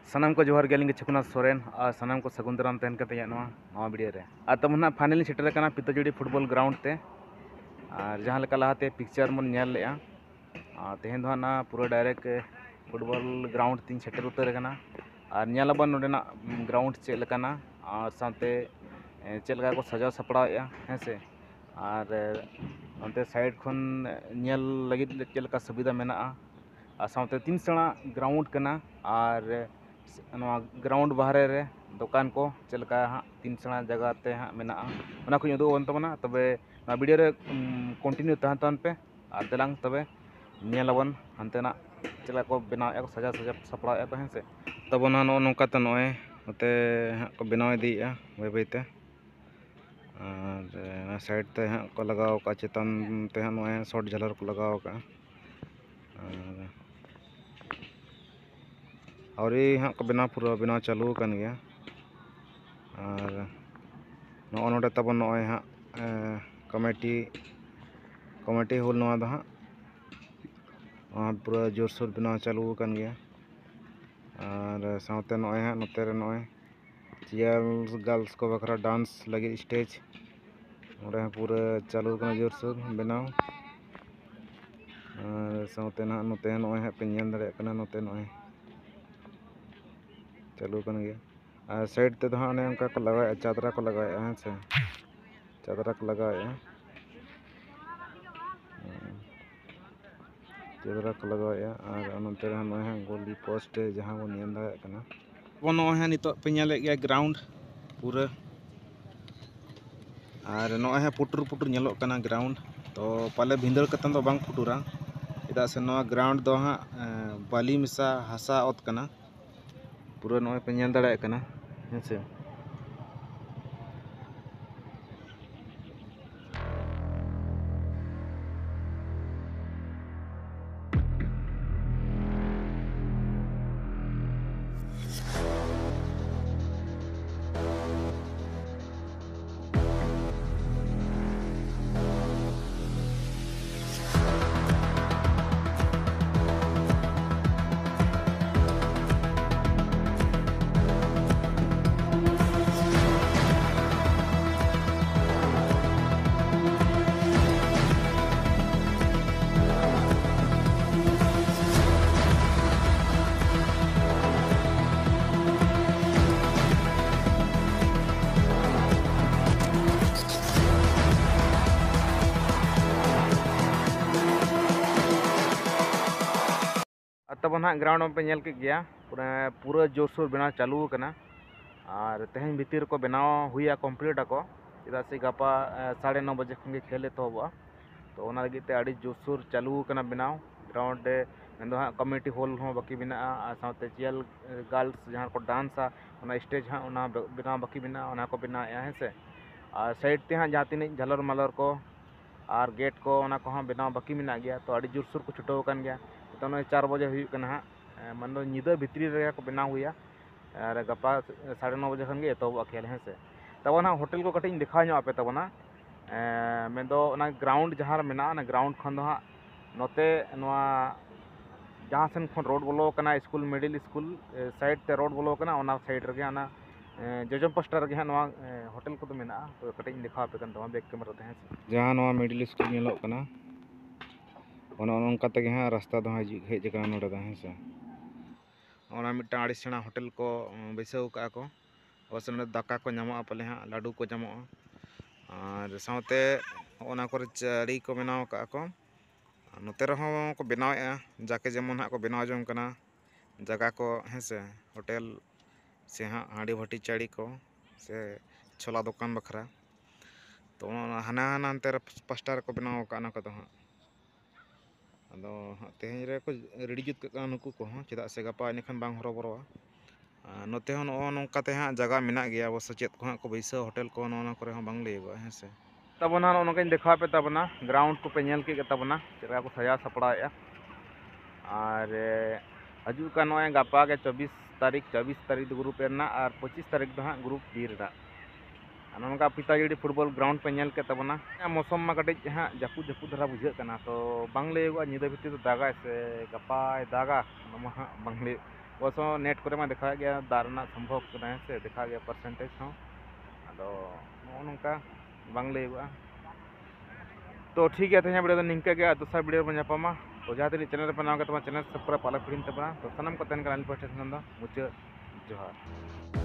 सानाम को जोहार गेलिंग छकुना सोरेन और सानाम को सगुन दाराम तहन कते नवा वीडियो रे आ तब ना फाइनली सेटर कना पिताजुड़ी फुटबॉल ग्राउंड ते और जहां लेका लहाते पिक्चर मन नेल लेआ तेहन दो ना पूरा डायरेक्ट फुटबॉल ग्राउंड तीन सेटर उतर कना और नेलबन नोडेना ग्राउंड चेक लेकाना और साथे चेक लगा को सजाव सपड़ाया हैं से और अंते साइड खन नेल लगित चेक लगा सुविधा मेना और साथे तीन सेना ग्राउंड कना और ग्राउंड बाहरे रे दुकान को चलका हाँ तीन सेना जगह ते हाँ मेना उना को उदुग वन तबना तबे ना वीडियो रे कंटिन्यू तहन तहन पे और देलांग तबे नेलबन हंतेना चला को बनाव को सजा सजा सपड़ा को हैं से तब ना नौका तो नॉय होते हाँ को बनाव इदिया बै बैते और साइड ते हाँ को लगाव का चेतन ते हाँ नॉय शॉर्ट झलर को लगाव का और हाँ को बनाव पूरा बनाव चालू कर गया और नोडे तब नॉय हाँ कमेटी होल नवा दो हाँ पूरा जोरसोर बनाव चालू कर गया और साथ नॉय हाँ नोते नॉय चेयर गर्ल्स को बखरा डांस लगे स्टेज और पूरा चालू कर जोरसोर बनाव और साथ ना नोते नॉय हाँ पे नेल दड़े नोते नॉय चालू कर गया और साइड ते हाँ ने उनका को लगाया चादरा को लगाया हैं से चादरा को लगाया चादरा को लगाया और नोते हाँ गोली पोस्ट जहाँ वो नेल दड़े कना वो नॉय नितो पे नेले गया ग्राउंड पूरा और नॉय पुटुर पुटुर नेलो कना ग्राउंड तो पाले भिंदर कतन दो बांग पुटुरा चेदा से नॉ ग्राउंड दो हाँ बाली मिसा हासा ओत कना पूरा नॉय पे नेल दड़े कना हैं से तब ना ग्राउंड में पे नेल के गया पूरा जोरसोर बनाव चालू करना और तेहन भीतर को बनाव हुआ कम्प्लीट को चेदा से गपा 9:30 बजे खन खेल एतहबा तो ओना लगी ते आड़ी जोरसोर चालू करना बनाव ग्राउंड में हाँ कम्युनिटी हॉल हो बाकी बना साथे चेल गर्ल्स जहाँ को डांस स्टेज हाँ बनाव बाकी बना को बनाया हैं से और साइड ते हाँ जहाँ तीन झलर मलर को और गेट को हाँ बनाव बाकी बना गया तो आड़ी जोरसोर को छुटाव कर गया तो 4 बजे हुई हाँ मन निदा भित्री रे को बनाव हुआ और गपा 9:30 बजे खन एतहबा खेल हैं से तब ना होटल को कटिंग दिखा पे तब ना मैं ग्राउंड जहाँ मेना ग्राउंड खन हाँ नोते जहाँ सेन खन रोड बोलो स्कूल मिडिल स्कूल साइड ते रोड बोलो साइड रे जजम पोस्टर गे हाँ होटल को मेना तो कटिंग दिखा पे बैक कैमरा ते हैं जहाँ मिडिल स्कूल नेलो कना उनका तक हाँ रास्ता दो हेज नोड़े हैं से मिट्टा आड़ी सेना होटल को बैसाव का को बस दाका को नामा पाले हाँ लाडू को नामा और साथे चाड़ी को बनाव का को नोते रहों को बनावे जाके जेमन हाँ को बनाव जम कना जगह को हैं से होटल से हाँ हाड़ी भट्टी चाड़ी को से छोला दुकान बखरा तो हाना हाना अंतर पास्टर को बनाव का को हाँ अदो तेहन रे को रेडी जुत का नुकु को चेदा से गपा इनखान बांग हरबरोआ नोते हो नोंकाते हाँ जगह मेना गया अवश्य चेत को हाँ को बैसा होटल को नोना करे हाँ बांग लेगो हैं से तबना नोकाइन देखा पे तबना ग्राउंड को पे नेल के तबना चेका को सजा सपड़ाया और हजू का नोय गपा के 24 तारीख ग्रुप एरना और 25 तारीख दो हाँ ग्रुप बीर नौका पिताजुड़ी फुटबॉल ग्राउंड पे नेल के तबना मौसम में कटिज हाँ जापुद जापुद धरा बुझे तो बांग लैगोआ निदा भितर दागा से गपा दागा हाँ बांग बसो नेट को देखा गया दारना संभव है से देखा गया परसेंटेज हो अदो नोंका बांग लैबा तो ठीक है तेज वीडियो निंका गया दूसरा वीडियो में नापामा तो जहाँ तीन चैनल पर नाम चैनल सब्सक्राइब पाला फिल्म तो सनम को तेन का मुझे जोहार।